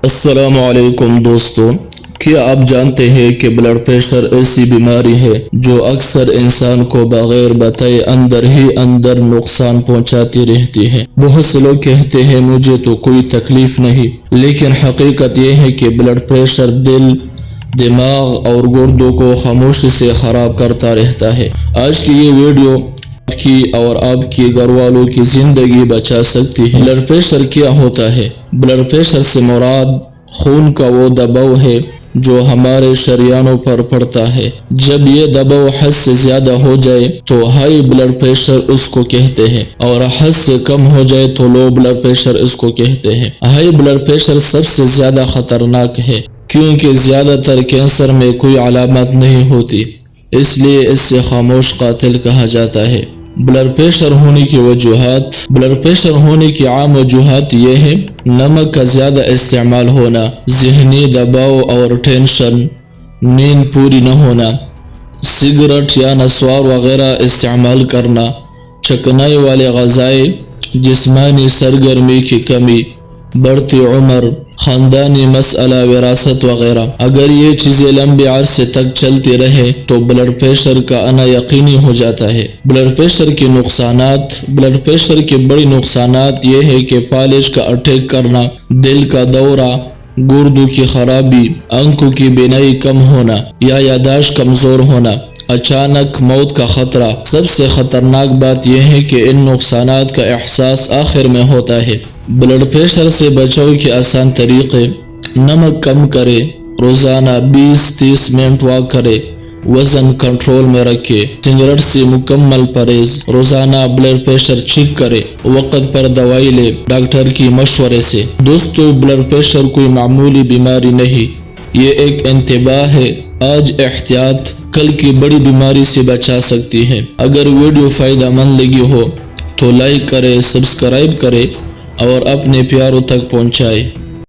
السلام علیکم دوستو، کیا آپ جانتے ہیں کہ بلڈ پریشر ایسی بیماری ہے جو اکثر انسان کو بغیر بتائے اندر ہی اندر نقصان پہنچاتی رہتی ہے۔ بہت سے لوگ کہتے ہیں مجھے تو کوئی تکلیف نہیں، لیکن حقیقت یہ ہے کہ بلڈ پریشر دل، دماغ اور گردوں کو خاموشی سے خراب کرتا رہتا ہے۔ آج کی یہ ویڈیو آپ کی اور آپ کے گھر والوں کی زندگی بچا سکتی ہے۔ بلڈ پریشر کیا ہوتا ہے؟ بلڈ پریشر سے مراد خون کا وہ دباؤ ہے جو ہمارے شریانوں پر پڑتا ہے۔ جب یہ دباؤ حد سے زیادہ ہو جائے تو ہائی بلڈ پریشر اس کو کہتے ہیں، اور حد سے کم ہو جائے تو لو بلڈ پریشر اس کو کہتے ہیں۔ ہائی بلڈ پریشر سب سے زیادہ خطرناک ہے کیونکہ زیادہ تر کینسر میں کوئی علامت نہیں ہوتی، اس لیے اس سے خاموش قاتل کہا جاتا ہے۔ بلڈ پریشر ہونے کی وجوہات۔ بلڈ پریشر ہونے کی عام وجوہات یہ ہیں: نمک کا زیادہ استعمال ہونا، ذہنی دباؤ اور ٹینشن، نیند پوری نہ ہونا، سگریٹ یا نسوار وغیرہ استعمال کرنا، چکنائی والے غذائیں، جسمانی سرگرمی کی کمی، بڑھتی عمر، خاندانی مسئلہ، وراثت وغیرہ۔ اگر یہ چیزیں لمبے عرصے تک چلتی رہے تو بلڈ پریشر کا آنا یقینی ہو جاتا ہے۔ بلڈ پریشر کے نقصانات۔ بلڈ پریشر کے بڑے نقصانات یہ ہے کہ فالج کا اٹیک کرنا، دل کا دورہ، گردوں کی خرابی، آنکھوں کی بینائی کم ہونا یا یادداشت کمزور ہونا، اچانک موت کا خطرہ۔ سب سے خطرناک بات یہ ہے کہ ان نقصانات کا احساس آخر میں ہوتا ہے۔ بلڈ پریشر سے بچاؤ کے آسان طریقے: نمک کم کرے، روزانہ 20-30 منٹ واک کرے، وزن کنٹرول میں رکھے، سگریٹ سے مکمل پرہیز، روزانہ بلڈ پریشر چیک کرے، وقت پر دوائی لے ڈاکٹر کی مشورے سے۔ دوستو، بلڈ پریشر کوئی معمولی بیماری نہیں، یہ ایک انتباہ ہے۔ آج احتیاط کل کی بڑی بیماری سے بچا سکتی ہے۔ اگر ویڈیو فائدہ مند لگی ہو تو لائک کرے، سبسکرائب کرے اور اپنے پیاروں تک پہنچائے۔